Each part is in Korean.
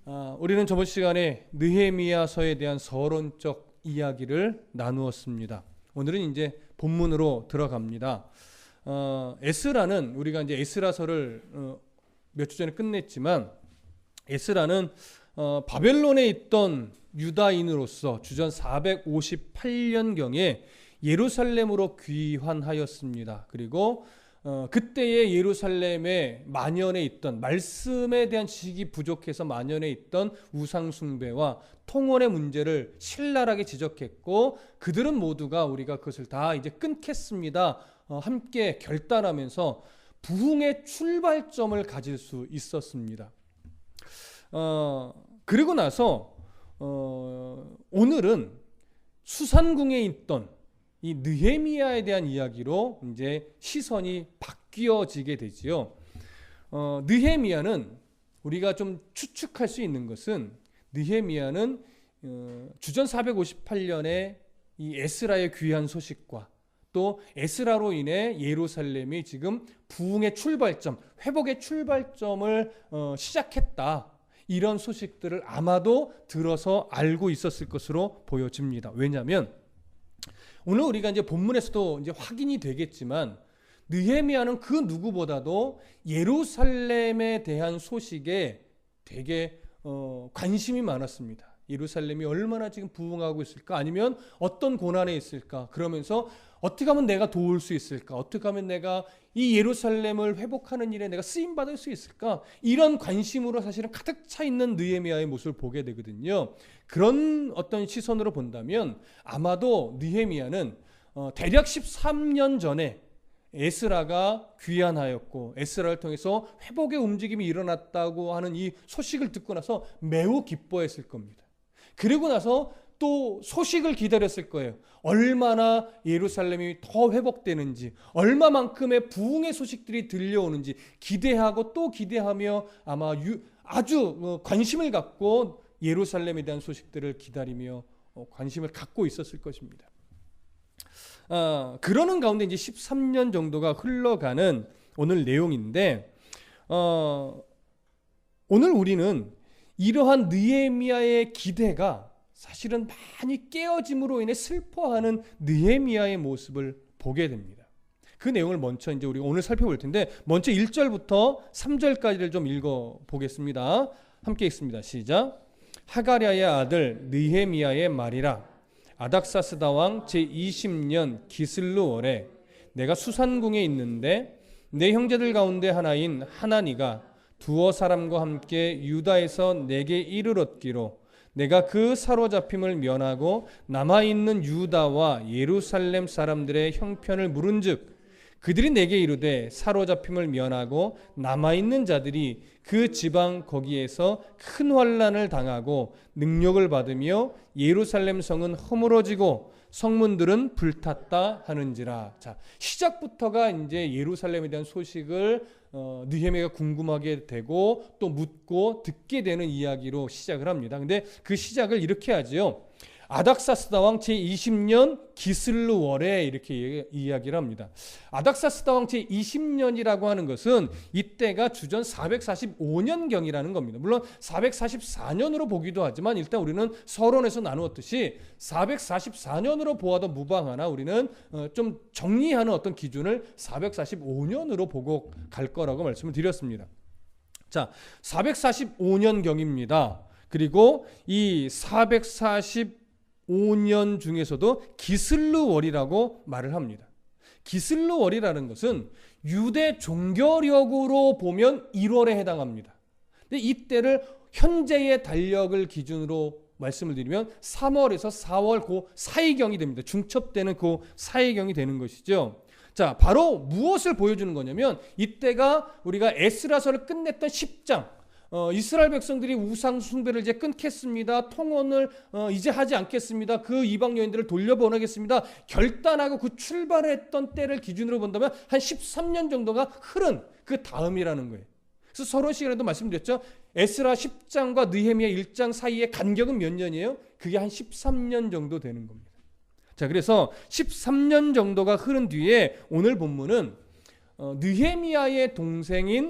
우리는 저번 시간에 느헤미야서에 대한 서론적 이야기를 나누었습니다. 오늘은 이제 본문으로 들어갑니다. 에스라는 우리가 이제 에스라서를 몇 주 전에 끝냈지만 에스라는 바벨론에 있던 유다인으로서 주전 458년경에 예루살렘으로 귀환하였습니다. 그리고 그때의 예루살렘에 만연해 있던 말씀에 대한 지식이 부족해서 만연해 있던 우상 숭배와 통혼의 문제를 신랄하게 지적했고, 그들은 모두가 우리가 그것을 다 이제 끊겠습니다 함께 결단하면서 부흥의 출발점을 가질 수 있었습니다. 그리고 나서 오늘은 수산궁에 있던 이 느헤미야에 대한 이야기로 이제 시선이 바뀌어지게 되지요. 느헤미야는 우리가 좀 추측할 수 있는 것은 느헤미야는 주전 458년에 이 에스라의 귀환 소식과 또 에스라로 인해 예루살렘이 지금 부흥의 출발점, 회복의 출발점을 시작했다. 이런 소식들을 아마도 들어서 알고 있었을 것으로 보여집니다. 왜냐하면 오늘 우리가 이제 본문에서도 이제 확인이 되겠지만 느헤미야는 그 누구보다도 예루살렘에 대한 소식에 되게 관심이 많았습니다. 예루살렘이 얼마나 지금 부흥하고 있을까? 아니면 어떤 고난에 있을까? 그러면서 어떻게 하면 내가 도울 수 있을까? 어떻게 하면 내가 이 예루살렘을 회복하는 일에 내가 쓰임받을 수 있을까? 이런 관심으로 사실은 가득 차 있는 느헤미야의 모습을 보게 되거든요. 그런 어떤 시선으로 본다면 아마도 느헤미야는 대략 13년 전에 에스라가 귀환하였고 에스라를 통해서 회복의 움직임이 일어났다고 하는 이 소식을 듣고 나서 매우 기뻐했을 겁니다. 그리고 나서 또 소식을 기다렸을 거예요. 얼마나 예루살렘이 더 회복되는지, 얼마만큼의 부흥의 소식들이 들려오는지 기대하고 또 기대하며 아마 아주 관심을 갖고 예루살렘에 대한 소식들을 기다리며 관심을 갖고 있었을 것입니다. 그러는 가운데 이제 13년 정도가 흘러가는 오늘 내용인데, 오늘 우리는 이러한 느헤미야의 기대가 사실은 많이 깨어짐으로 인해 슬퍼하는 느헤미야의 모습을 보게 됩니다. 그 내용을 먼저 이제 우리 오늘 살펴볼 텐데, 먼저 1절부터 3절까지를 좀 읽어 보겠습니다. 함께 읽습니다. 시작. 하가랴의 아들 느헤미야의 말이라. 아닥사스다 왕 제20년 기슬루월에 내가 수산궁에 있는데 내 형제들 가운데 하나인 하나니가 두어 사람과 함께 유다에서 내게 이를 얻기로 내가 그 사로잡힘을 면하고 남아있는 유다와 예루살렘 사람들의 형편을 물은즉 그들이 내게 이르되 사로잡힘을 면하고 남아있는 자들이 그 지방 거기에서 큰 환난을 당하고 능력을 받으며 예루살렘 성은 허물어지고 성문들은 불탔다 하는지라. 자, 시작부터가 이제 예루살렘에 대한 소식을 느헤미야가 궁금하게 되고 또 묻고 듣게 되는 이야기로 시작을 합니다. 근데 그 시작을 이렇게 하지요. 아닥사스다 왕 제20년 기슬루월에 이렇게 이야기를 합니다. 아닥사스다 왕 제20년이라고 하는 것은 이때가 주전 445년경이라는 겁니다. 물론 444년으로 보기도 하지만 일단 우리는 서론에서 나누었듯이 444년으로 보아도 무방하나 우리는 좀 정리하는 어떤 기준을 445년으로 보고 갈 거라고 말씀을 드렸습니다. 자, 445년경입니다. 그리고 이 445년 중에서도 기슬루월이라고 말을 합니다. 기슬루월이라는 것은 유대 종교력으로 보면 1월에 해당합니다. 근데 이때를 현재의 달력을 기준으로 말씀을 드리면 3월에서 4월 그 사이경이 됩니다. 중첩되는 그 사이경이 되는 것이죠. 자, 바로 무엇을 보여주는 거냐면 이때가 우리가 에스라서를 끝냈던 10장, 이스라엘 백성들이 우상 숭배를 이제 끊겠습니다. 통혼을 이제 하지 않겠습니다. 그 이방 여인들을 돌려보내겠습니다. 결단하고 그 출발했던 때를 기준으로 본다면 한 13년 정도가 흐른 그 다음이라는 거예요. 그래서 서론 시간에도 말씀드렸죠. 에스라 10장과 느헤미야 1장 사이의 간격은 몇 년이에요? 그게 한 13년 정도 되는 겁니다. 자, 그래서 13년 정도가 흐른 뒤에 오늘 본문은 느헤미야의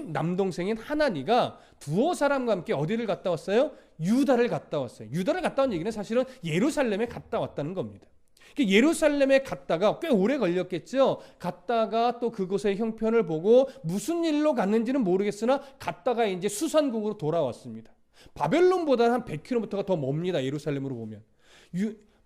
남동생인 하나니가 두어 사람과 함께 어디를 갔다 왔어요? 유다를 갔다 왔어요. 유다를 갔다 온 얘기는 사실은 예루살렘에 갔다 왔다는 겁니다. 예루살렘에 갔다가 꽤 오래 걸렸겠죠. 갔다가 또 그곳의 형편을 보고 무슨 일로 갔는지는 모르겠으나 갔다가 이제 수산국으로 돌아왔습니다. 바벨론보다는 한 100km가 더 멉니다. 예루살렘으로 보면.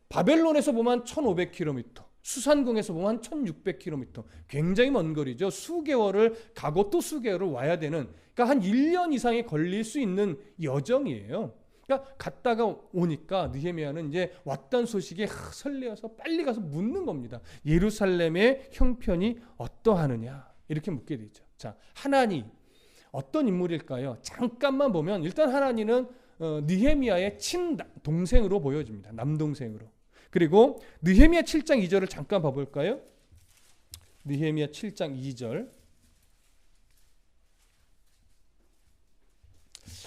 바벨론에서 보면 1500km, 수산궁에서 보면 1600km. 굉장히 먼 거리죠. 수개월을 가고 또 수개월을 와야 되는, 그러니까 한 1년 이상이 걸릴 수 있는 여정이에요. 그러니까 갔다가 오니까 느헤미야는 이제 왔다는 소식에 설레어서 빨리 가서 묻는 겁니다. 예루살렘의 형편이 어떠하느냐 이렇게 묻게 되죠. 자, 하나니 어떤 인물일까요? 잠깐만 보면 일단 하나니는 느헤미야의 친동생으로 보여집니다. 남동생으로. 그리고 느헤미야 7장 2절을 잠깐 봐볼까요? 느헤미야 7장 2절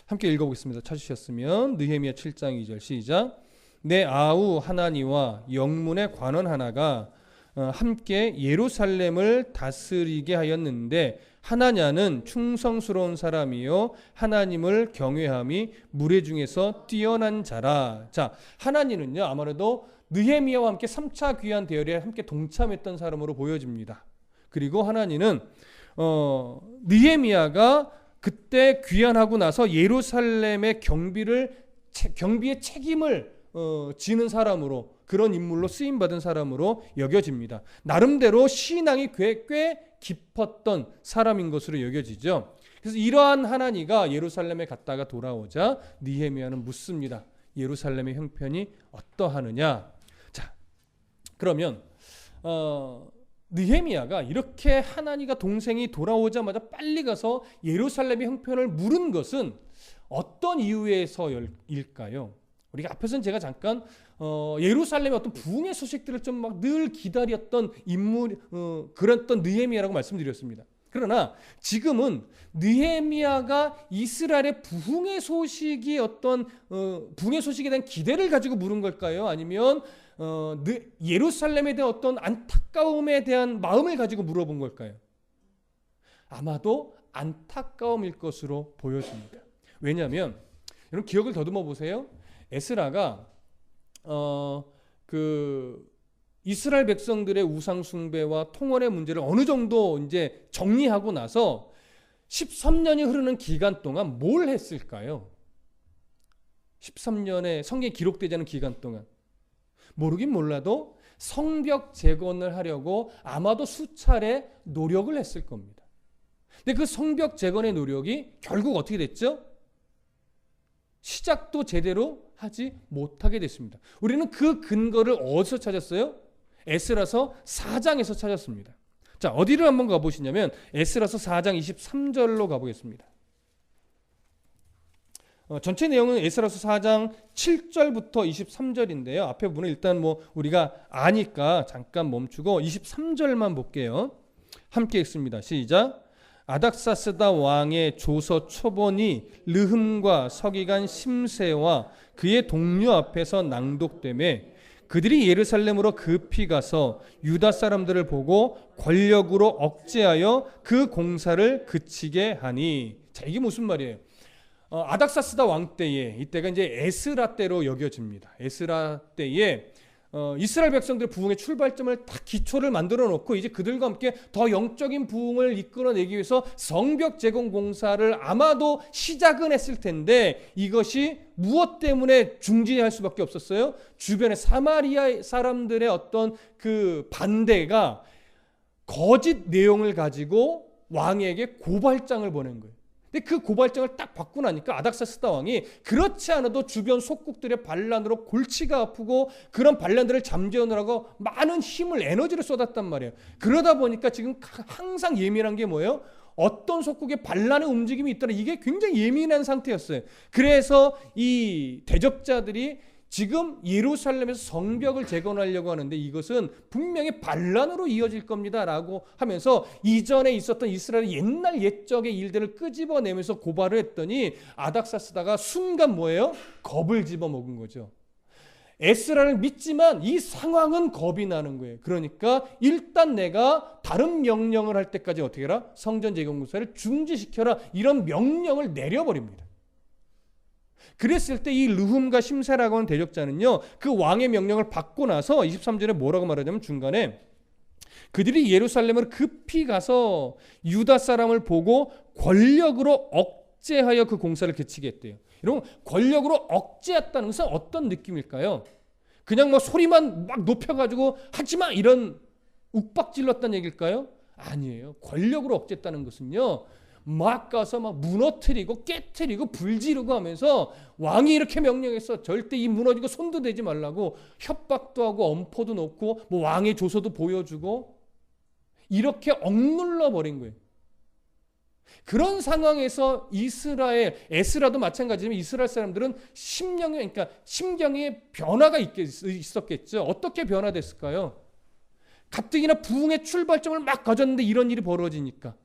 함께 읽어보겠습니다. 찾으셨으면 느헤미야 7장 2절 시작. 내 아우 하나니와 영문의 관원 하나가 함께 예루살렘을 다스리게 하였는데 하나냐는 충성스러운 사람이요 하나님을 경외함이 무리 중에서 뛰어난 자라. 자, 하나니는요 아무래도 느헤미야와 함께 3차 귀환 대열에 함께 동참했던 사람으로 보여집니다. 그리고 하나니는 느헤미야가 그때 귀환하고 나서 예루살렘의 경비의 책임을 지는 사람으로, 그런 인물로 쓰임받은 사람으로 여겨집니다. 나름대로 신앙이 꽤 깊었던 사람인 것으로 여겨지죠. 그래서 이러한 하나니가 예루살렘에 갔다가 돌아오자 느헤미야는 묻습니다. 예루살렘의 형편이 어떠하느냐. 자, 그러면 느헤미야가 이렇게 하나니가 동생이 돌아오자마자 빨리 가서 예루살렘의 형편을 물은 것은 어떤 이유에서일까요? 우리가 앞에서는 제가 잠깐 예루살렘의 어떤 부흥의 소식들을 좀 막 늘 기다렸던 인물, 그랬던 느헤미야라고 말씀드렸습니다. 그러나 지금은 느헤미야가 이스라엘의 부흥의 소식이 부흥의 소식에 대한 기대를 가지고 물은 걸까요? 아니면 예루살렘에 대한 어떤 안타까움에 대한 마음을 가지고 물어본 걸까요? 아마도 안타까움일 것으로 보여집니다. 왜냐하면 여러분 기억을 더듬어 보세요. 에스라가 이스라엘 백성들의 우상 숭배와 통월의 문제를 어느 정도 이제 정리하고 나서 13년이 흐르는 기간 동안 뭘 했을까요? 13년의 성경에 기록되지 않은 기간 동안 모르긴 몰라도 성벽 재건을 하려고 아마도 수차례 노력을 했을 겁니다. 근데 그 성벽 재건의 노력이 결국 어떻게 됐죠? 시작도 제대로 하지 못하게 됐습니다. 우리는 그 근거를 어디서 찾았어요? 에스라서 4장에서 찾았습니다. 자, 어디를 한번 가보시냐면 에스라서 4장 23절로 가보겠습니다. 전체 내용은 에스라서 4장 7절부터 23절인데요. 앞에 부분은 일단 우리가 아니까 잠깐 멈추고 23절만 볼게요. 함께 읽습니다. 시작. 아닥사스다 왕의 조서 초본이 르흠과 서기관 심세와 그의 동료 앞에서 낭독되매 그들이 예루살렘으로 급히 가서 유다 사람들을 보고 권력으로 억제하여 그 공사를 그치게 하니. 자, 이게 무슨 말이에요? 아닥사스다 왕 때에, 이때가 이제 에스라 때로 여겨집니다. 에스라 때에 이스라엘 백성들의 부흥의 출발점을 딱 기초를 만들어 놓고 이제 그들과 함께 더 영적인 부흥을 이끌어내기 위해서 성벽 재건 공사를 아마도 시작은 했을 텐데 이것이 무엇 때문에 중지할 수밖에 없었어요? 주변의 사마리아 사람들의 어떤 그 반대가 거짓 내용을 가지고 왕에게 고발장을 보낸 거예요. 근데 그 고발장을 딱 받고 나니까 아닥사스다 왕이 그렇지 않아도 주변 속국들의 반란으로 골치가 아프고 그런 반란들을 잠재우느라고 많은 힘을, 에너지를 쏟았단 말이에요. 그러다 보니까 지금 항상 예민한 게 뭐예요? 어떤 속국의 반란의 움직임이 있더라. 이게 굉장히 예민한 상태였어요. 그래서 이 대적자들이 지금 예루살렘에서 성벽을 재건하려고 하는데 이것은 분명히 반란으로 이어질 겁니다 라고 하면서 이전에 있었던 이스라엘의 옛날 옛적의 일들을 끄집어내면서 고발을 했더니 아닥사스다가 순간 뭐예요? 겁을 집어먹은 거죠. 에스라를 믿지만 이 상황은 겁이 나는 거예요. 그러니까 일단 내가 다른 명령을 할 때까지 어떻게 해라? 성전 재건공사를 중지시켜라. 이런 명령을 내려버립니다. 그랬을 때 이 르훔과 심세라고 하는 대적자는요, 그 왕의 명령을 받고 나서 23절에 뭐라고 말하냐면 중간에 그들이 예루살렘으로 급히 가서 유다 사람을 보고 권력으로 억제하여 그 공사를 그치게 했대요. 여러분, 권력으로 억제했다는 것은 어떤 느낌일까요? 그냥 뭐 소리만 막 높여가지고 하지마 이런 욱박질렀다는 얘기일까요? 아니에요. 권력으로 억제했다는 것은요, 막 가서 막 무너뜨리고 깨뜨리고 불지르고 하면서 왕이 이렇게 명령했어. 절대 이 무너지고 손도 대지 말라고 협박도 하고 엄포도 놓고 뭐 왕의 조서도 보여주고 이렇게 억눌러 버린 거예요. 그런 상황에서 에스라도 마찬가지지만 이스라엘 사람들은 심경에 변화가 있었겠죠. 어떻게 변화됐을까요? 가뜩이나 부흥의 출발점을 막 가졌는데 이런 일이 벌어지니까,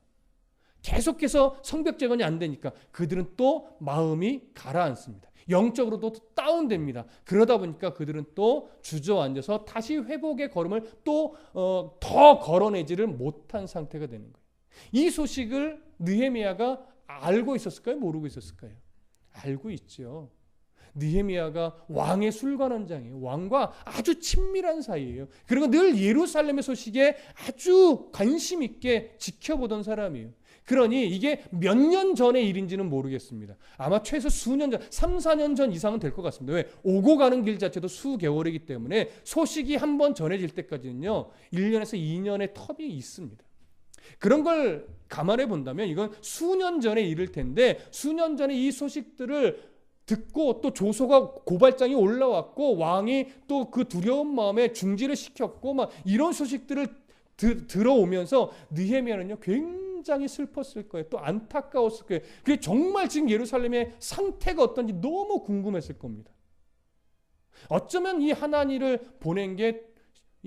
계속해서 성벽 재건이 안 되니까 그들은 또 마음이 가라앉습니다. 영적으로도 다운됩니다. 그러다 보니까 그들은 또 주저앉아서 다시 회복의 걸음을 또 더 걸어내지를 못한 상태가 되는 거예요. 이 소식을 느헤미야가 알고 있었을까요? 모르고 있었을까요? 알고 있죠. 느헤미야가 왕의 술관원장이에요. 왕과 아주 친밀한 사이예요. 그리고 늘 예루살렘의 소식에 아주 관심 있게 지켜보던 사람이에요. 그러니 이게 몇 년 전의 일인지는 모르겠습니다. 아마 최소 수년 전, 3, 4년 전 이상은 될 것 같습니다. 왜? 오고 가는 길 자체도 수개월이기 때문에 소식이 한번 전해질 때까지는요, 1년에서 2년의 텀이 있습니다. 그런 걸 감안해 본다면 이건 수년 전의 일일 텐데, 수년 전에 이 소식들을 듣고 또 조서가 고발장이 올라왔고 왕이 또 그 두려운 마음에 중지를 시켰고 막 이런 소식들을 들어오면서 느헤미야는요 굉장히 슬펐을 거예요. 또 안타까웠을 거예요. 그게 정말 지금 예루살렘의 상태가 어떤지 너무 궁금했을 겁니다. 어쩌면 이 하나니를 보낸 게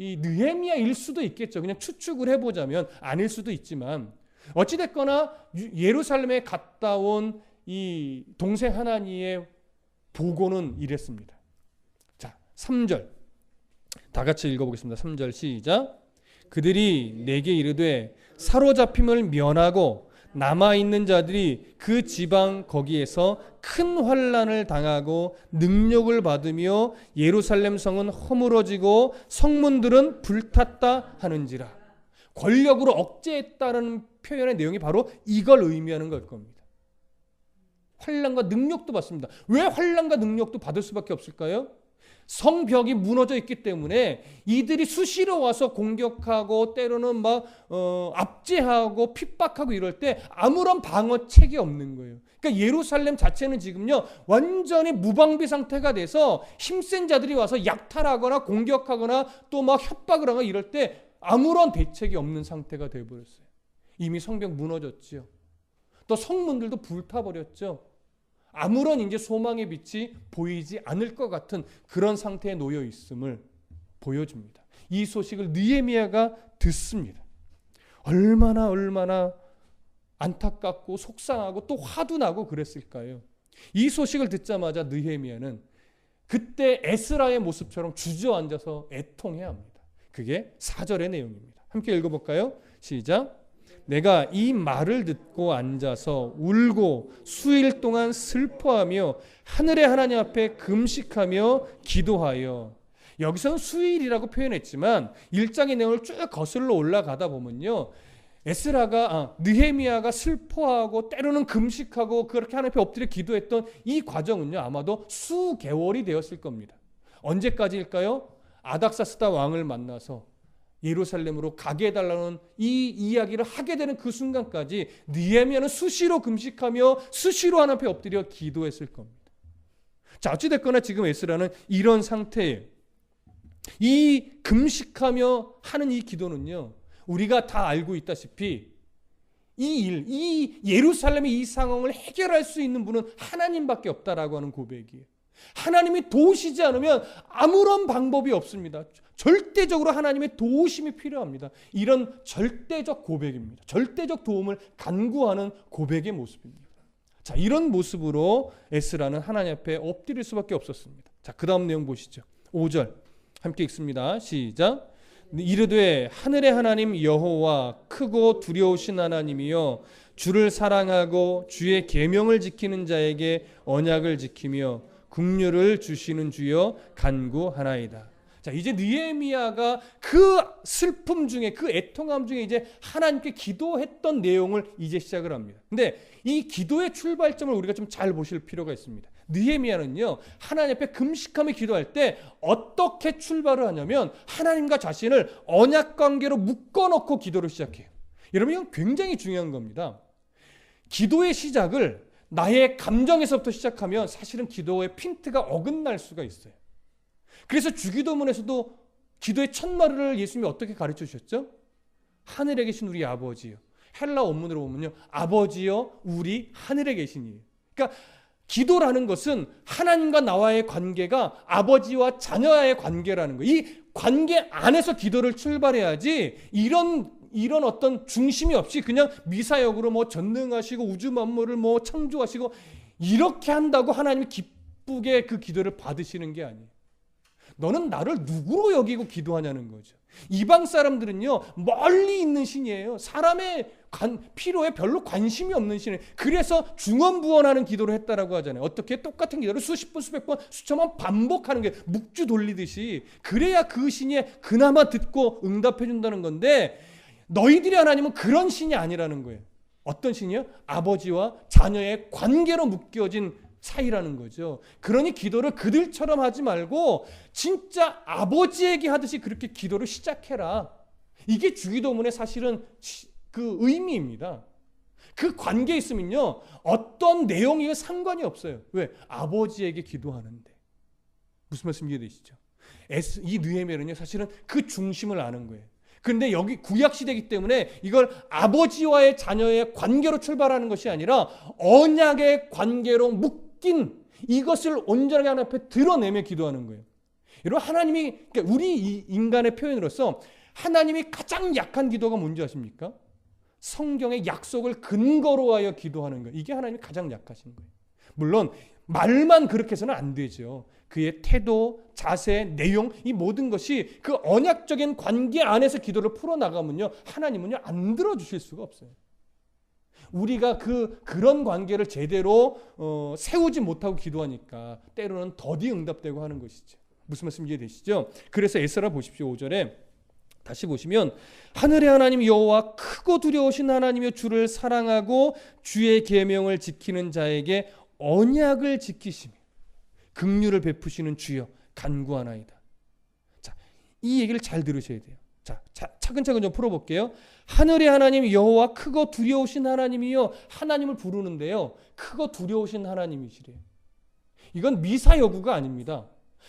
이 느헤미야일 수도 있겠죠. 그냥 추측을 해보자면 아닐 수도 있지만 어찌됐거나 예루살렘에 갔다 온 이 동생 하나니의 보고는 이랬습니다. 자, 3절 다 같이 읽어보겠습니다. 3절 시작. 그들이 내게 이르되 사로잡힘을 면하고 남아있는 자들이 그 지방 거기에서 큰 환난을 당하고 능욕을 받으며 예루살렘 성은 허물어지고 성문들은 불탔다 하는지라. 권력으로 억제했다는 표현의 내용이 바로 이걸 의미하는 걸 겁니다. 환난과 능욕도 받습니다. 왜 환난과 능욕도 받을 수밖에 없을까요? 성벽이 무너져 있기 때문에 이들이 수시로 와서 공격하고 때로는 막 압제하고 핍박하고 이럴 때 아무런 방어책이 없는 거예요. 그러니까 예루살렘 자체는 지금요 완전히 무방비 상태가 돼서 힘센 자들이 와서 약탈하거나 공격하거나 또 막 협박을 하거나 이럴 때 아무런 대책이 없는 상태가 되어버렸어요. 이미 성벽 무너졌죠. 또 성문들도 불타버렸죠. 아무런 이제 소망의 빛이 보이지 않을 것 같은 그런 상태에 놓여 있음을 보여줍니다. 이 소식을 느헤미야가 듣습니다. 얼마나 안타깝고 속상하고 또 화도 나고 그랬을까요? 이 소식을 듣자마자 느헤미야는 그때 에스라의 모습처럼 주저앉아서 애통해야 합니다. 그게 4절의 내용입니다. 함께 읽어볼까요? 시작. 내가 이 말을 듣고 앉아서 울고 수일 동안 슬퍼하며 하늘의 하나님 앞에 금식하며 기도하여. 여기서는 수일이라고 표현했지만 1장의 내용을 쭉 거슬러 올라가다 보면요, 느헤미야가 슬퍼하고 때로는 금식하고 그렇게 하나님 앞에 엎드려 기도했던 이 과정은요 아마도 수개월이 되었을 겁니다. 언제까지일까요? 아닥사스다 왕을 만나서 예루살렘으로 가게 해달라는 이 이야기를 하게 되는 그 순간까지 느헤미야는 수시로 금식하며 수시로 하나님 앞에 엎드려 기도했을 겁니다. 자, 어찌됐거나 지금 에스라는 이런 상태예요. 이 금식하며 하는 이 기도는요, 우리가 다 알고 있다시피 이 예루살렘의 이 상황을 해결할 수 있는 분은 하나님밖에 없다라고 하는 고백이에요. 하나님이 도우시지 않으면 아무런 방법이 없습니다. 절대적으로 하나님의 도우심이 필요합니다. 이런 절대적 고백입니다. 절대적 도움을 간구하는 고백의 모습입니다. 자, 이런 모습으로 에스라는 하나님 앞에 엎드릴 수밖에 없었습니다. 자, 그 다음 내용 보시죠. 5절 함께 읽습니다. 시작. 이르되 하늘의 하나님 여호와 크고 두려우신 하나님이여 주를 사랑하고 주의 계명을 지키는 자에게 언약을 지키며 긍휼을 주시는 주여 간구하나이다. 자, 이제 느헤미야가 그 슬픔 중에, 그 애통함 중에 이제 하나님께 기도했던 내용을 이제 시작을 합니다. 근데 이 기도의 출발점을 우리가 좀 잘 보실 필요가 있습니다. 느헤미야는요, 하나님 앞에 금식하며 기도할 때 어떻게 출발을 하냐면 하나님과 자신을 언약 관계로 묶어놓고 기도를 시작해요. 여러분, 이건 굉장히 중요한 겁니다. 기도의 시작을 나의 감정에서부터 시작하면 사실은 기도의 핀트가 어긋날 수가 있어요. 그래서 주기도문에서도 기도의 첫말을 예수님이 어떻게 가르쳐 주셨죠? 하늘에 계신 우리 아버지요. 헬라 원문으로 보면요, 아버지요 우리 하늘에 계시니. 그러니까 기도라는 것은 하나님과 나와의 관계가 아버지와 자녀와의 관계라는 거예요. 이 관계 안에서 기도를 출발해야지 이런 어떤 중심이 없이 그냥 미사역으로 뭐 전능하시고 우주 만물을 뭐 창조하시고 이렇게 한다고 하나님이 기쁘게 그 기도를 받으시는 게 아니에요. 너는 나를 누구로 여기고 기도하냐는 거죠. 이방 사람들은요, 멀리 있는 신이에요. 사람의 필요에 별로 관심이 없는 신이에요. 그래서 중언부언하는 기도를 했다라고 하잖아요. 어떻게? 똑같은 기도를 수십 번, 수백 번, 수천 번 반복하는 게 묵주 돌리듯이. 그래야 그 신이 그나마 듣고 응답해 준다는 건데, 너희들의 하나님은 그런 신이 아니라는 거예요. 어떤 신이요? 아버지와 자녀의 관계로 묶여진 사이라는 거죠. 그러니 기도를 그들처럼 하지 말고 진짜 아버지에게 하듯이 그렇게 기도를 시작해라. 이게 주기도문의 사실은 그 의미입니다. 그 관계에 있으면요, 어떤 내용이 상관이 없어요. 왜? 아버지에게 기도하는데. 무슨 말씀 이해되시죠? 이 느헤미야는요, 사실은 그 중심을 아는 거예요. 그런데 여기 구약 시대이기 때문에 이걸 아버지와의 자녀의 관계로 출발하는 것이 아니라 언약의 관계로 묶인 이것을 온전하게 하나님 앞에 드러내며 기도하는 거예요. 여러분, 하나님이, 그러니까 우리 인간의 표현으로서 하나님이 가장 약한 기도가 뭔지 아십니까? 성경의 약속을 근거로 하여 기도하는 거예요. 이게 하나님이 가장 약하신 거예요. 물론 말만 그렇게 해서는 안 되죠. 그의 태도, 자세, 내용, 이 모든 것이 그 언약적인 관계 안에서 기도를 풀어나가면요, 하나님은요 안 들어주실 수가 없어요. 우리가 그런 관계를 제대로 세우지 못하고 기도하니까 때로는 더디 응답되고 하는 것이죠. 무슨 말씀 이해되시죠? 그래서 에스라 보십시오. 5절에 다시 보시면 하늘의 하나님 여호와 크고 두려우신 하나님의 주를 사랑하고 주의 계명을 지키는 자에게 언약을 지키시며 긍휼을 베푸시는 주여 간구하나이다. 자, 이 얘기를 잘 들으셔야 돼요. 자, 차근차근 좀 풀어볼게요. 하늘의 하나님 여호와 크고 두려우신 하나님이요. 하나님을 부르는데요, 크고 두려우신 하나님이시래요. 이건 미사여구가 아닙니다.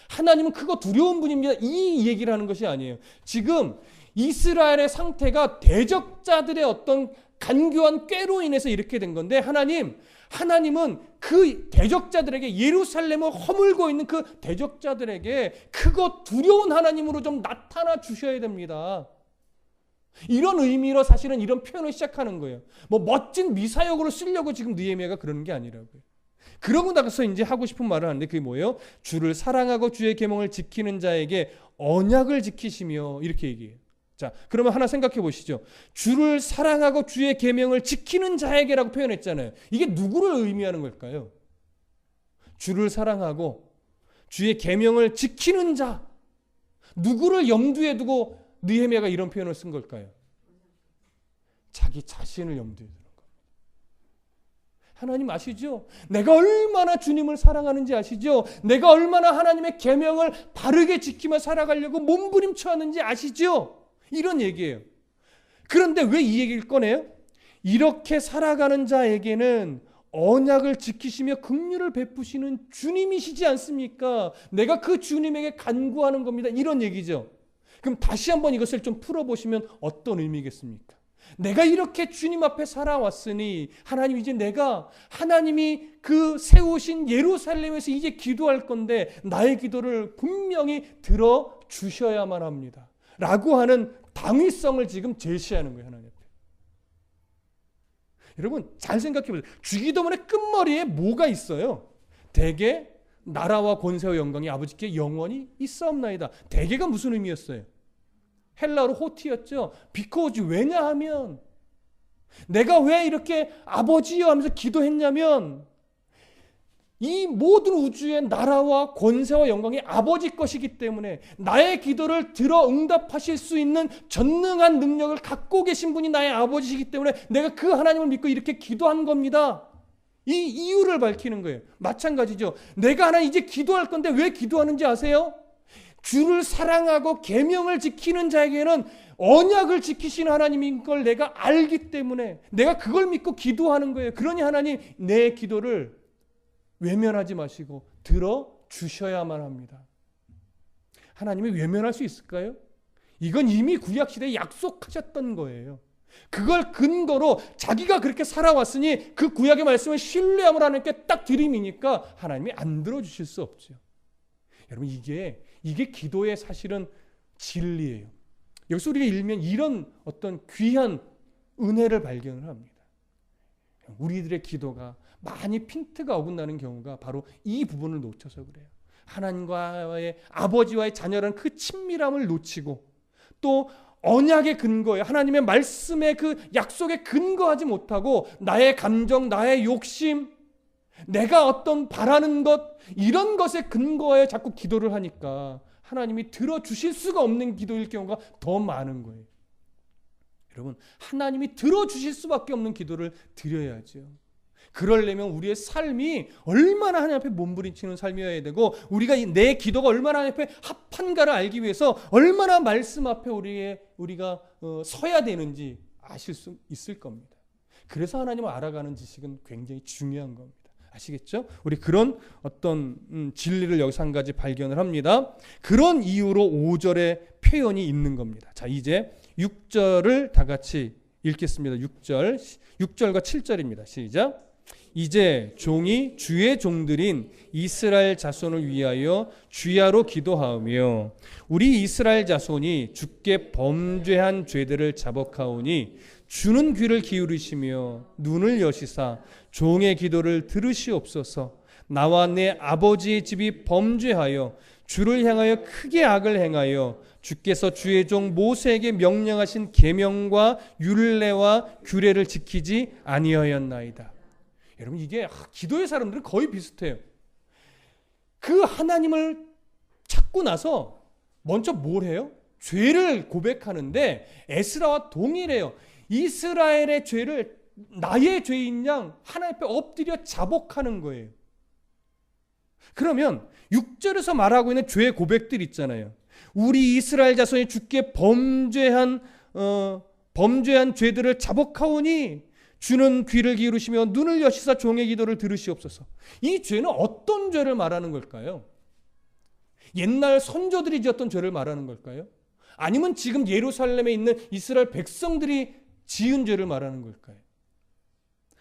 하나님은 크고 두려운 분입니다. 이 얘기를 하는 것이 아니에요. 지금 이스라엘의 상태가 대적자들의 어떤 간교한 꾀로 인해서 이렇게 된 건데, 하나님은 그 대적자들에게, 예루살렘을 허물고 있는 그 대적자들에게 크고 두려운 하나님으로 좀 나타나 주셔야 됩니다. 이런 의미로 사실은 이런 표현을 시작하는 거예요. 뭐 멋진 미사역으로 쓰려고 지금 느헤미야가 그러는 게 아니라고요. 그러고 나서 이제 하고 싶은 말을 하는데 그게 뭐예요? 주를 사랑하고 주의 계명을 지키는 자에게 언약을 지키시며, 이렇게 얘기해요. 자, 그러면 하나 생각해 보시죠. 주를 사랑하고 주의 계명을 지키는 자에게라고 표현했잖아요. 이게 누구를 의미하는 걸까요? 주를 사랑하고 주의 계명을 지키는 자, 누구를 염두에 두고 느헤미야가 이런 표현을 쓴 걸까요? 자기 자신을 염두에 두는 겁니다. 하나님 아시죠? 내가 얼마나 주님을 사랑하는지 아시죠? 내가 얼마나 하나님의 계명을 바르게 지키며 살아가려고 몸부림쳐하는지 아시죠? 이런 얘기예요. 그런데 왜 이 얘기를 꺼내요? 이렇게 살아가는 자에게는 언약을 지키시며 긍휼을 베푸시는 주님이시지 않습니까? 내가 그 주님에게 간구하는 겁니다. 이런 얘기죠. 그럼 다시 한번 이것을 좀 풀어보시면 어떤 의미겠습니까? 내가 이렇게 주님 앞에 살아왔으니 하나님, 이제 내가 하나님이 그 세우신 예루살렘에서 이제 기도할 건데 나의 기도를 분명히 들어주셔야만 합니다. 라고 하는 당위성을 지금 제시하는 거예요, 하나님 앞에. 여러분 잘 생각해 보세요. 주기도문의 끝머리에 뭐가 있어요? 대개 나라와 권세와 영광이 아버지께 영원히 있사옵나이다. 대개가 무슨 의미였어요? 헬라어로 호티였죠. 비코즈, 왜냐하면 내가 왜 이렇게 아버지여 하면서 기도했냐면 이 모든 우주의 나라와 권세와 영광이 아버지 것이기 때문에 나의 기도를 들어 응답하실 수 있는 전능한 능력을 갖고 계신 분이 나의 아버지이기 때문에 내가 그 하나님을 믿고 이렇게 기도한 겁니다. 이 이유를 밝히는 거예요. 마찬가지죠. 내가 하나님 이제 기도할 건데 왜 기도하는지 아세요? 주를 사랑하고 계명을 지키는 자에게는 언약을 지키시는 하나님인 걸 내가 알기 때문에 내가 그걸 믿고 기도하는 거예요. 그러니 하나님 내 기도를 외면하지 마시고 들어주셔야만 합니다. 하나님이 외면할 수 있을까요? 이건 이미 구약시대에 약속하셨던 거예요. 그걸 근거로 자기가 그렇게 살아왔으니 그 구약의 말씀을 신뢰함을 하나님께 딱 들이미니까 하나님이 안 들어주실 수 없죠. 여러분 이게 기도의 사실은 진리예요. 여기서 우리가 읽으면 이런 어떤 귀한 은혜를 발견을 합니다. 우리들의 기도가 많이 핀트가 어긋나는 경우가 바로 이 부분을 놓쳐서 그래요. 하나님과의 아버지와의 자녀라는 그 친밀함을 놓치고 또 언약의 근거에 하나님의 말씀의 그 약속에 근거하지 못하고 나의 감정, 나의 욕심, 내가 어떤 바라는 것 이런 것에 근거에 자꾸 기도를 하니까 하나님이 들어주실 수가 없는 기도일 경우가 더 많은 거예요. 여러분 하나님이 들어주실 수밖에 없는 기도를 드려야죠. 그러려면 우리의 삶이 얼마나 하나님 앞에 몸부림치는 삶이어야 되고 우리가 내 기도가 얼마나 하나님 앞에 합한가를 알기 위해서 얼마나 말씀 앞에 우리가 서야 되는지 아실 수 있을 겁니다. 그래서 하나님을 알아가는 지식은 굉장히 중요한 겁니다. 아시겠죠? 우리 그런 어떤 진리를 여기서 한 가지 발견을 합니다. 그런 이유로 5절의 표현이 있는 겁니다. 자, 이제 6절을 다 같이 읽겠습니다. 6절과 7절입니다. 시작. 이제 종이 주의 종들인 이스라엘 자손을 위하여 주야로 기도하오며 우리 이스라엘 자손이 주께 범죄한 죄들을 자복하오니 주는 귀를 기울이시며 눈을 여시사 종의 기도를 들으시옵소서. 나와 내 아버지의 집이 범죄하여 주를 향하여 크게 악을 행하여 주께서 주의 종 모세에게 명령하신 계명과 율례와 규례를 지키지 아니하였나이다. 여러분 이게 기도의 사람들은 거의 비슷해요. 그 하나님을 찾고 나서 먼저 뭘 해요? 죄를 고백하는데 에스라와 동일해요. 이스라엘의 죄를 나의 죄인 양 하나님 앞에 엎드려 자복하는 거예요. 그러면 6절에서 말하고 있는 죄의 고백들 있잖아요. 우리 이스라엘 자손이 주께 범죄한 죄들을 자복하오니 주는 귀를 기울이시며 눈을 여시사 종의 기도를 들으시옵소서. 이 죄는 어떤 죄를 말하는 걸까요? 옛날 선조들이 지었던 죄를 말하는 걸까요? 아니면 지금 예루살렘에 있는 이스라엘 백성들이 지은 죄를 말하는 걸까요?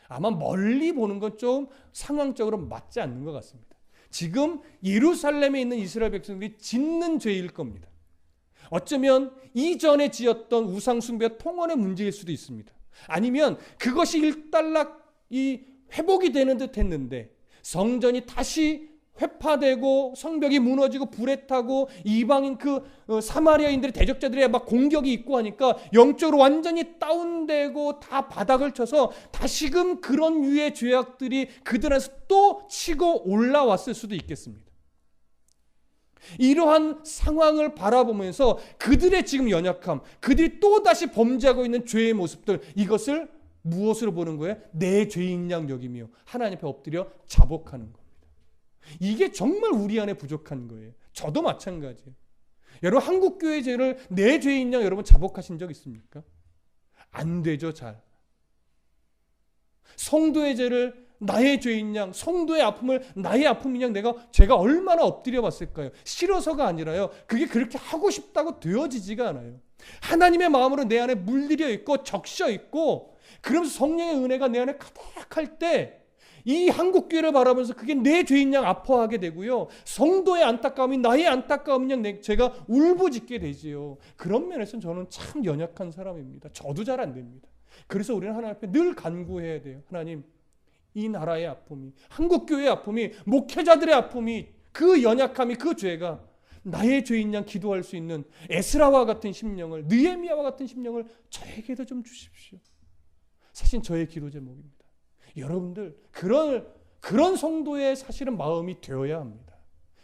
아마 멀리 보는 건 좀 상황적으로 맞지 않는 것 같습니다. 지금 예루살렘에 있는 이스라엘 백성들이 짓는 죄일 겁니다. 어쩌면 이전에 지었던 우상숭배 통원의 문제일 수도 있습니다. 아니면 그것이 일단락 회복이 되는 듯 했는데 성전이 다시 회파되고 성벽이 무너지고 불에 타고 이방인 사마리아인들의 대적자들의 막 공격이 있고 하니까 영적으로 완전히 다운되고 다 바닥을 쳐서 다시금 그런 유의 죄악들이 그들한테서 또 치고 올라왔을 수도 있겠습니다. 이러한 상황을 바라보면서 그들의 지금 연약함, 그들이 또다시 범죄하고 있는 죄의 모습들, 이것을 무엇으로 보는 거예요? 내 죄인 양 여기며 하나님 앞에 엎드려 자복하는 겁니다. 이게 정말 우리 안에 부족한 거예요. 저도 마찬가지예요. 여러분 한국교회 죄를 내 죄인 양 여러분 자복하신 적 있습니까? 안 되죠. 잘. 성도의 죄를 나의 죄인 양, 성도의 아픔을 나의 아픔인 양 제가 얼마나 엎드려 봤을까요? 싫어서가 아니라요. 그게 그렇게 하고 싶다고 되어지지가 않아요. 하나님의 마음으로 내 안에 물들여 있고 적셔 있고 그러면서 성령의 은혜가 내 안에 가득할 때 이 한국교회를 바라보면서 그게 내 죄인 양 아파하게 되고요. 성도의 안타까움이 나의 안타까움인 양 제가 울부짖게 되지요. 그런 면에서는 저는 참 연약한 사람입니다. 저도 잘 안 됩니다. 그래서 우리는 하나님 앞에 늘 간구해야 돼요. 하나님, 이 나라의 아픔이, 한국교회의 아픔이, 목회자들의 아픔이, 그 연약함이, 그 죄가 나의 죄인 양 기도할 수 있는 에스라와 같은 심령을, 느헤미야와 같은 심령을 저에게도 좀 주십시오. 사실 저의 기도 제목입니다. 여러분들 그런 성도의 사실은 마음이 되어야 합니다.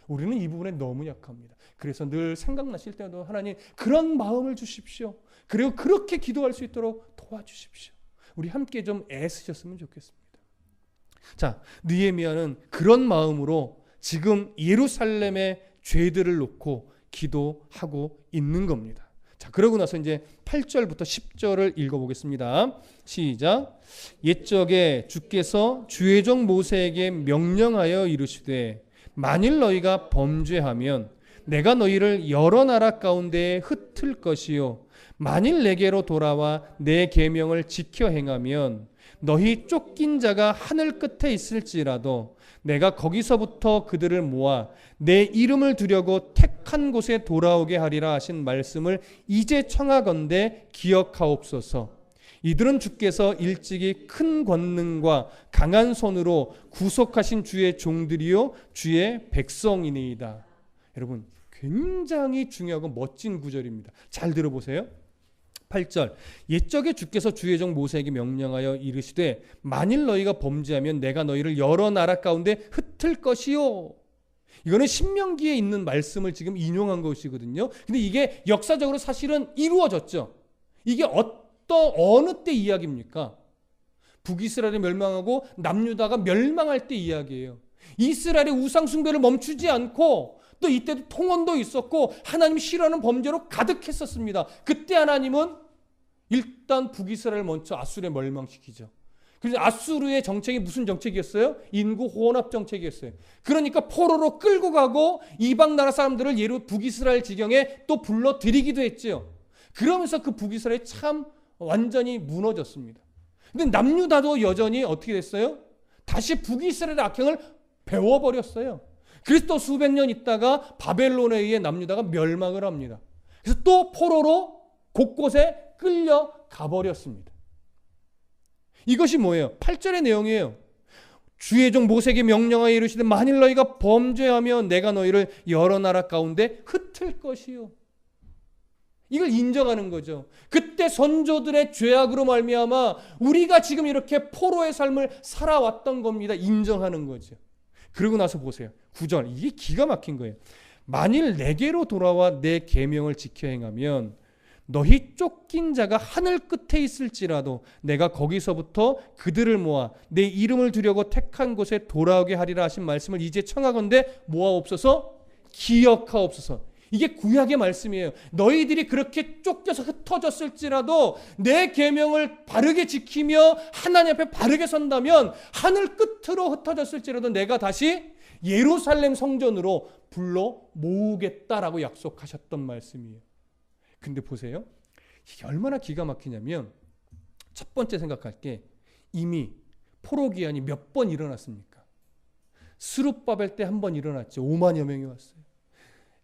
우리는 이 부분에 너무 약합니다. 그래서 늘 생각나실 때도 하나님 그런 마음을 주십시오. 그리고 그렇게 기도할 수 있도록 도와주십시오. 우리 함께 좀 애쓰셨으면 좋겠습니다. 자, 느헤미야는 그런 마음으로 지금 예루살렘의 죄들을 놓고 기도하고 있는 겁니다. 자, 그러고 나서 이제 8절부터 10절을 읽어보겠습니다. 시작. 옛적에 주께서 주의 종 모세에게 명령하여 이르시되 만일 너희가 범죄하면 내가 너희를 여러 나라 가운데에 흩을 것이요 만일 내게로 돌아와 내 계명을 지켜 행하면 너희 쫓긴 자가 하늘 끝에 있을지라도 내가 거기서부터 그들을 모아 내 이름을 두려고 택한 곳에 돌아오게 하리라 하신 말씀을 이제 청하건대 기억하옵소서. 이들은 주께서 일찍이 큰 권능과 강한 손으로 구속하신 주의 종들이요 주의 백성이니이다. 여러분 굉장히 중요하고 멋진 구절입니다. 잘 들어보세요. 8절. 옛적에 주께서 주의 종 모세에게 명령하여 이르시되 만일 너희가 범죄하면 내가 너희를 여러 나라 가운데 흩을 것이요. 이거는 신명기에 있는 말씀을 지금 인용한 것이거든요. 근데 이게 역사적으로 사실은 이루어졌죠. 이게 어느 때 이야기입니까? 북이스라엘이 멸망하고 남유다가 멸망할 때 이야기예요. 이스라엘의 우상 숭배를 멈추지 않고 또 이때도 통혼도 있었고 하나님 싫어하는 범죄로 가득했었습니다. 그때 하나님은 일단 북이스라엘을 먼저 아수르에 멸망시키죠. 그래서 아수르의 정책이 무슨 정책이었어요? 인구 혼합 정책이었어요. 그러니까 포로로 끌고 가고 이방 나라 사람들을 예로 북이스라엘 지경에 또 불러들이기도 했죠. 그러면서 그 북이스라엘이 참 완전히 무너졌습니다. 근데 남유다도 여전히 어떻게 됐어요? 다시 북이스라엘의 악행을 배워버렸어요. 그래서 또 수백 년 있다가 바벨론에 의해 남유다가 멸망을 합니다. 그래서 또 포로로 곳곳에 끌려가 버렸습니다. 이것이 뭐예요? 8절의 내용이에요. 주의 종 모세에게 명령하여 이르시되 만일 너희가 범죄하면 내가 너희를 여러 나라 가운데 흩을 것이요. 이걸 인정하는 거죠. 그때 선조들의 죄악으로 말미암아 우리가 지금 이렇게 포로의 삶을 살아왔던 겁니다. 인정하는 거죠. 그러고 나서 보세요. 9절. 이게 기가 막힌 거예요. 만일 내게로 돌아와 내 계명을 지켜 행하면 너희 쫓긴 자가 하늘 끝에 있을지라도 내가 거기서부터 그들을 모아 내 이름을 두려고 택한 곳에 돌아오게 하리라 하신 말씀을 이제 청하건대 모아옵소서, 기억하옵소서. 이게 구약의 말씀이에요. 너희들이 그렇게 쫓겨서 흩어졌을지라도 내 계명을 바르게 지키며 하나님 앞에 바르게 선다면 하늘 끝으로 흩어졌을지라도 내가 다시 예루살렘 성전으로 불러 모으겠다라고 약속하셨던 말씀이에요. 근데 보세요. 이게 얼마나 기가 막히냐면 첫 번째 생각할 게 이미 포로 기한이 몇 번 일어났습니까? 스룹바벨 때 한 번 일어났죠. 5만여 명이 왔어요.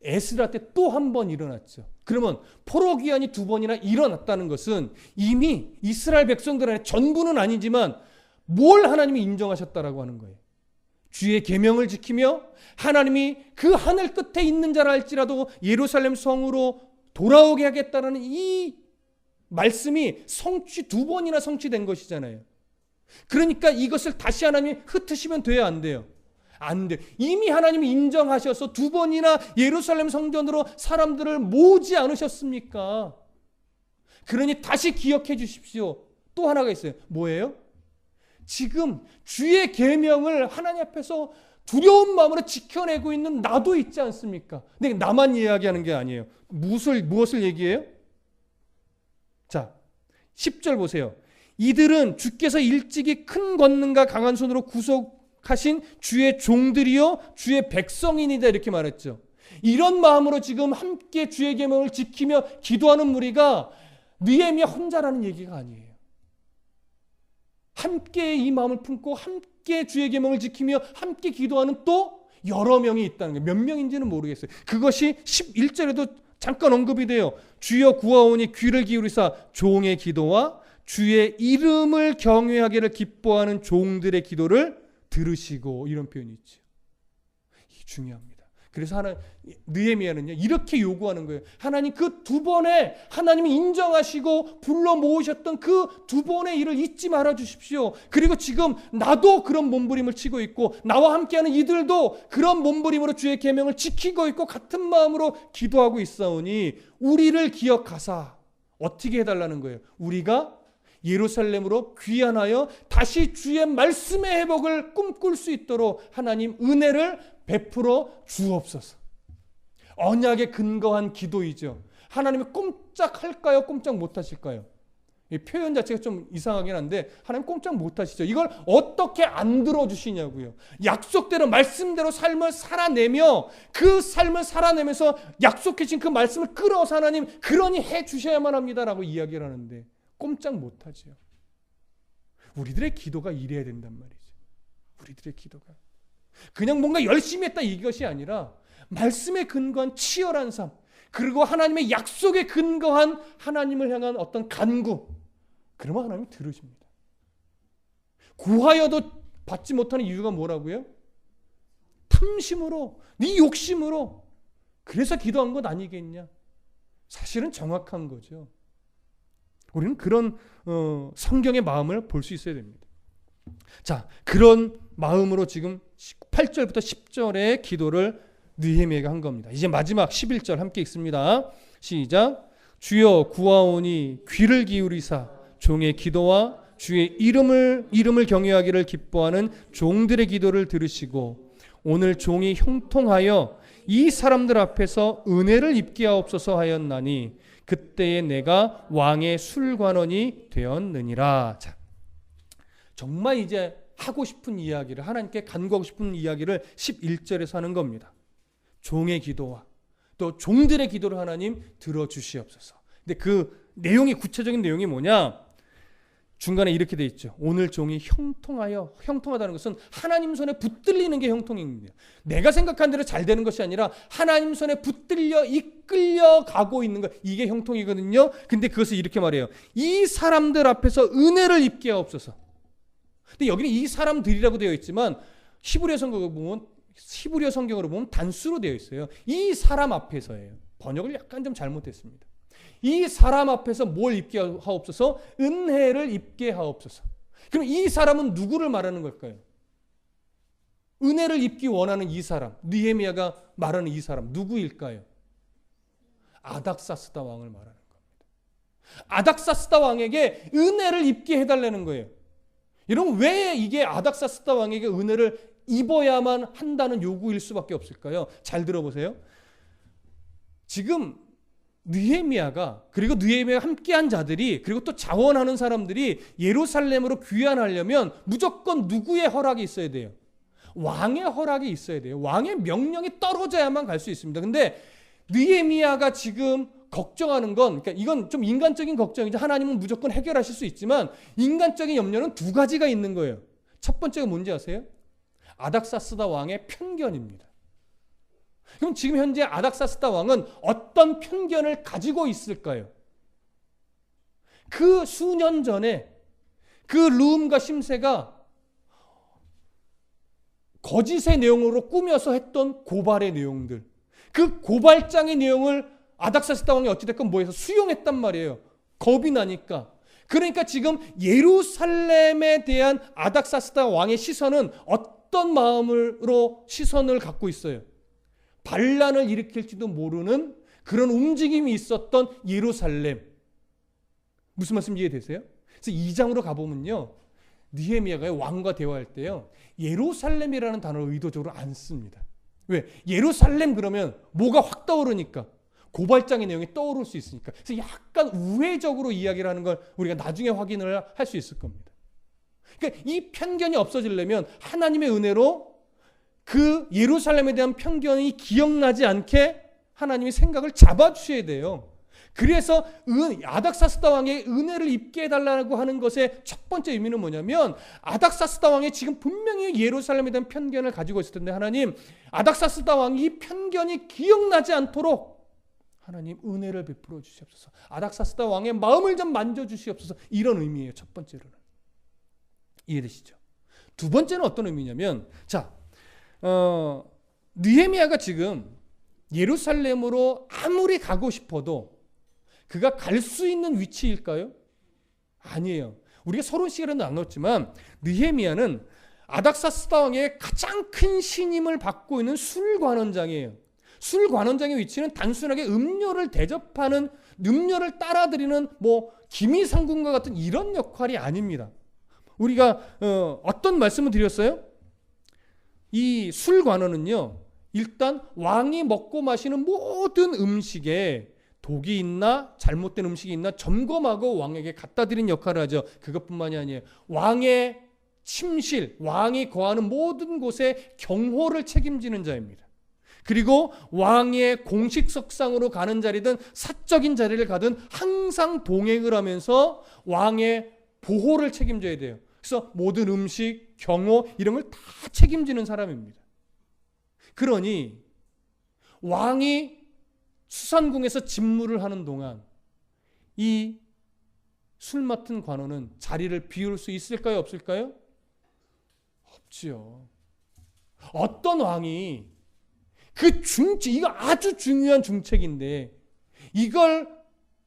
에스라 때 또 한 번 일어났죠. 그러면 포로 기한이 두 번이나 일어났다는 것은 이미 이스라엘 백성들 안에 전부는 아니지만 뭘 하나님이 인정하셨다라고 하는 거예요. 주의 계명을 지키며 하나님이 그 하늘 끝에 있는 자라 할지라도 예루살렘 성으로 돌아오게 하겠다는 이 말씀이 두 번이나 성취된 것이잖아요. 그러니까 이것을 다시 하나님이 흩으시면 돼야 안 돼요? 안 돼요. 이미 하나님이 인정하셔서 두 번이나 예루살렘 성전으로 사람들을 모으지 않으셨습니까? 그러니 다시 기억해 주십시오. 또 하나가 있어요. 뭐예요? 지금 주의 계명을 하나님 앞에서 두려운 마음으로 지켜내고 있는 나도 있지 않습니까? 근데 나만 이야기하는 게 아니에요. 무엇을 얘기해요? 자, 10절 보세요. 이들은 주께서 일찍이 큰 권능과 강한 손으로 구속하신 주의 종들이요 주의 백성이니다 이렇게 말했죠. 이런 마음으로 지금 함께 주의 계명을 지키며 기도하는 무리가 느헤미야 혼자라는 얘기가 아니에요. 함께 이 마음을 품고 함께 주의 계명을 지키며 함께 기도하는 또 여러 명이 있다는 거예요. 몇 명인지는 모르겠어요. 그것이 11절에도 잠깐 언급이 돼요. 주여 구하오니 귀를 기울이사 종의 기도와 주의 이름을 경외하기를 기뻐하는 종들의 기도를 들으시고, 이런 표현이 있죠. 이게 중요합니다. 그래서 느헤미야는요 이렇게 요구하는 거예요. 하나님, 그 두 번에 하나님이 인정하시고 불러 모으셨던 그 두 번의 일을 잊지 말아 주십시오. 그리고 지금 나도 그런 몸부림을 치고 있고 나와 함께하는 이들도 그런 몸부림으로 주의 계명을 지키고 있고 같은 마음으로 기도하고 있사오니 우리를 기억하사 어떻게 해달라는 거예요? 우리가 예루살렘으로 귀환하여 다시 주의 말씀의 회복을 꿈꿀 수 있도록 하나님 은혜를 베풀어 주옵소서. 언약에 근거한 기도이죠. 하나님이 꼼짝할까요? 꼼짝 못하실까요? 이 표현 자체가 좀 이상하긴 한데 하나님 꼼짝 못하시죠. 이걸 어떻게 안 들어주시냐고요. 약속대로 말씀대로 삶을 살아내며 그 삶을 살아내면서 약속해 주신 그 말씀을 끌어서 하나님 그러니 해주셔야만 합니다라고 이야기를 하는데 꼼짝 못하죠. 우리들의 기도가 이래야 된단 말이죠. 우리들의 기도가 그냥 뭔가 열심히 했다 이것이 아니라 말씀에 근거한 치열한 삶, 그리고 하나님의 약속에 근거한 하나님을 향한 어떤 간구, 그러면 하나님이 들으십니다. 구하여도 받지 못하는 이유가 뭐라고요? 탐심으로, 네 욕심으로, 그래서 기도한 것 아니겠냐? 사실은 정확한 거죠. 우리는 그런 성경의 마음을 볼 수 있어야 됩니다. 자, 그런 마음으로 지금 8절부터 10절의 기도를 느헤미야가 한 겁니다. 이제 마지막 11절 함께 읽습니다. 시작. 주여 구하오니 귀를 기울이사 종의 기도와 주의 이름을 경외하기를 기뻐하는 종들의 기도를 들으시고 오늘 종이 형통하여 이 사람들 앞에서 은혜를 입게 하옵소서 하였나니 그때에 내가 왕의 술관원이 되었느니라. 자, 정말 이제 하고 싶은 이야기를, 하나님께 간구하고 싶은 이야기를 11절에서 하는 겁니다. 종의 기도와 또 종들의 기도를 하나님 들어주시옵소서. 근데 그 내용이, 구체적인 내용이 뭐냐? 중간에 이렇게 돼 있죠. 오늘 종이 형통하여, 형통하다는 것은 하나님 손에 붙들리는 게 형통입니다. 내가 생각한 대로 잘 되는 것이 아니라 하나님 손에 붙들려 이끌려 가고 있는 것, 이게 형통이거든요. 근데 그것을 이렇게 말해요. 이 사람들 앞에서 은혜를 입게 하옵소서. 근데 여기는 이 사람들이라고 되어 있지만 히브리어 성경으로 보면 단수로 되어 있어요. 이 사람 앞에서예요. 번역을 약간 좀 잘못했습니다. 이 사람 앞에서 뭘 입게 하옵소서? 은혜를 입게 하옵소서. 그럼 이 사람은 누구를 말하는 걸까요? 은혜를 입기 원하는 이 사람, 느헤미야가 말하는 이 사람 누구일까요? 아닥사스다 왕을 말하는 겁니다. 아닥사스다 왕에게 은혜를 입게 해달라는 거예요. 여러분, 왜 이게 아닥사스다 왕에게 은혜를 입어야만 한다는 요구일 수밖에 없을까요? 잘 들어보세요. 지금 느헤미야가, 그리고 느헤미야와 함께한 자들이, 그리고 또 자원하는 사람들이 예루살렘으로 귀환하려면 무조건 누구의 허락이 있어야 돼요? 왕의 허락이 있어야 돼요. 왕의 명령이 떨어져야만 갈 수 있습니다. 근데 느헤미야가 지금 걱정하는 건, 그러니까 이건 좀 인간적인 걱정이죠. 하나님은 무조건 해결하실 수 있지만 인간적인 염려는 두 가지가 있는 거예요. 첫 번째가 뭔지 아세요? 아닥사스다 왕의 편견입니다. 그럼 지금 현재 아닥사스다 왕은 어떤 편견을 가지고 있을까요? 그 수년 전에 그 르움과 심세가 거짓의 내용으로 꾸며서 했던 고발의 내용들, 그 고발장의 내용을 아닥사스다 왕이 어찌됐건 뭐해서 수용했단 말이에요. 겁이 나니까. 그러니까 지금 예루살렘에 대한 아닥사스다 왕의 시선은 어떤 마음으로 시선을 갖고 있어요? 반란을 일으킬지도 모르는 그런 움직임이 있었던 예루살렘. 무슨 말씀 이해되세요? 그래서 2장으로 가보면요, 느헤미야가 왕과 대화할 때요, 예루살렘이라는 단어를 의도적으로 안 씁니다. 왜? 예루살렘 그러면 뭐가 확 떠오르니까, 고발장의 내용이 떠오를 수 있으니까. 그래서 약간 우회적으로 이야기를 하는 걸 우리가 나중에 확인을 할 수 있을 겁니다. 그러니까 이 편견이 없어지려면 하나님의 은혜로 그 예루살렘에 대한 편견이 기억나지 않게 하나님이 생각을 잡아주셔야 돼요. 그래서 아닥사스다 왕의 은혜를 입게 해달라고 하는 것의 첫 번째 의미는 뭐냐면, 아닥사스다 왕이 지금 분명히 예루살렘에 대한 편견을 가지고 있을 텐데, 하나님, 아닥사스다 왕이 이 편견이 기억나지 않도록 하나님 은혜를 베풀어 주시옵소서. 아닥사스다 왕의 마음을 좀 만져 주시옵소서. 이런 의미예요. 첫 번째로는. 이해되시죠? 두 번째는 어떤 의미냐면, 자, 느헤미야가 지금 예루살렘으로 아무리 가고 싶어도 그가 갈 수 있는 위치일까요? 아니에요. 우리가 서론 시간에도 나눴지만 느헤미야는 아닥사스다 왕의 가장 큰 신임을 받고 있는 술관원장이에요. 술관원장의 위치는 단순하게 음료를 대접하는, 음료를 따라드리는 기미상궁과 같은 이런 역할이 아닙니다. 우리가 어떤 말씀을 드렸어요? 이 술관원은요, 일단 왕이 먹고 마시는 모든 음식에 독이 있나 잘못된 음식이 있나 점검하고 왕에게 갖다 드리는 역할을 하죠. 그것뿐만이 아니에요. 왕의 침실, 왕이 거하는 모든 곳에 경호를 책임지는 자입니다. 그리고 왕의 공식석상으로 가는 자리든 사적인 자리를 가든 항상 동행을 하면서 왕의 보호를 책임져야 돼요. 그래서 모든 음식, 경호 이런 걸 다 책임지는 사람입니다. 그러니 왕이 수산궁에서 집무를 하는 동안 이 술 맡은 관원은 자리를 비울 수 있을까요? 없을까요? 없지요. 어떤 왕이 이거 아주 중요한 중책인데 이걸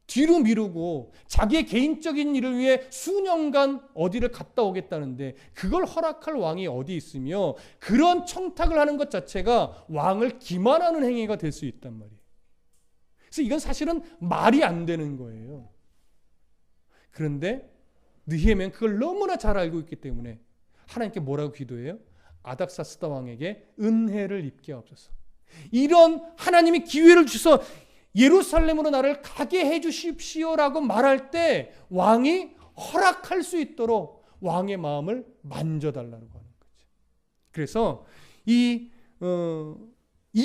뒤로 미루고 자기의 개인적인 일을 위해 수년간 어디를 갔다 오겠다는데 그걸 허락할 왕이 어디 있으며, 그런 청탁을 하는 것 자체가 왕을 기만하는 행위가 될 수 있단 말이에요. 그래서 이건 사실은 말이 안 되는 거예요. 그런데 느헤미야는 그걸 너무나 잘 알고 있기 때문에 하나님께 뭐라고 기도해요? 아닥사스다 왕에게 은혜를 입게 하옵소서. 이런 하나님이 기회를 주셔서 예루살렘으로 나를 가게 해 주십시오라고 말할 때 왕이 허락할 수 있도록 왕의 마음을 만져달라고 하는 거죠. 그래서 이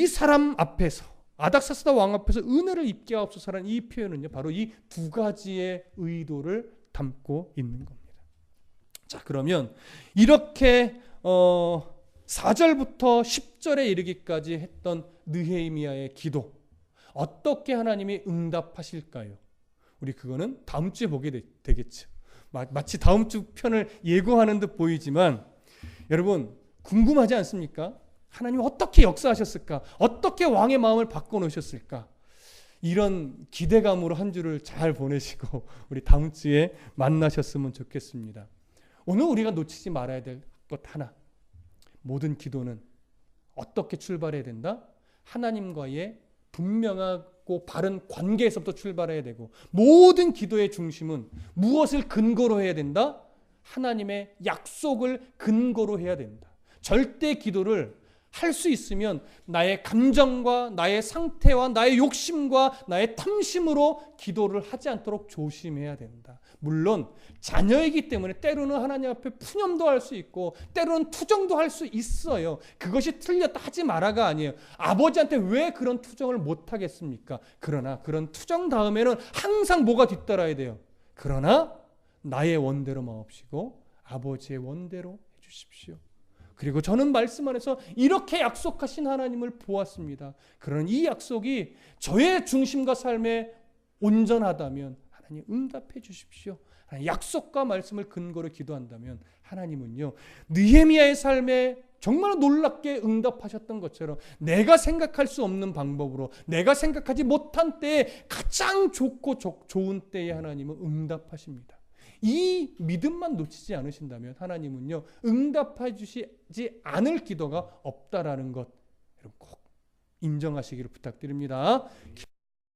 사람 앞에서, 아닥사스다 왕 앞에서 은혜를 입게 하옵소서라는 이 표현은요, 바로 이 두 가지의 의도를 담고 있는 겁니다. 자, 그러면 이렇게 4절부터 10절에 이르기까지 했던 느헤미야의 기도, 어떻게 하나님이 응답하실까요? 우리 그거는 다음 주에 보게 되겠죠. 마치 다음 주 편을 예고하는 듯 보이지만 여러분 궁금하지 않습니까? 하나님이 어떻게 역사하셨을까? 어떻게 왕의 마음을 바꿔놓으셨을까? 이런 기대감으로 한 주를 잘 보내시고 우리 다음 주에 만나셨으면 좋겠습니다. 오늘 우리가 놓치지 말아야 될 것 하나, 모든 기도는 어떻게 출발해야 된다? 하나님과의 분명하고 바른 관계에서부터 출발해야 되고, 모든 기도의 중심은 무엇을 근거로 해야 된다? 하나님의 약속을 근거로 해야 된다. 절대 기도를 할 수 있으면 나의 감정과 나의 상태와 나의 욕심과 나의 탐심으로 기도를 하지 않도록 조심해야 된다. 물론 자녀이기 때문에 때로는 하나님 앞에 푸념도 할 수 있고 때로는 투정도 할 수 있어요. 그것이 틀렸다 하지 마라가 아니에요. 아버지한테 왜 그런 투정을 못 하겠습니까? 그러나 그런 투정 다음에는 항상 뭐가 뒤따라야 돼요? 그러나 나의 원대로 마옵시고 아버지의 원대로 해주십시오. 그리고 저는 말씀 안에서 이렇게 약속하신 하나님을 보았습니다. 그런 이 약속이 저의 중심과 삶에 온전하다면 하나님 응답해 주십시오. 약속과 말씀을 근거로 기도한다면 하나님은요, 느헤미야의 삶에 정말 놀랍게 응답하셨던 것처럼 내가 생각할 수 없는 방법으로, 내가 생각하지 못한 때에 가장 좋고 좋은 때에 하나님은 응답하십니다. 이 믿음만 놓치지 않으신다면 하나님은요, 응답해 주시지 않을 기도가 없다라는 것 여러분 꼭 인정하시기를 부탁드립니다.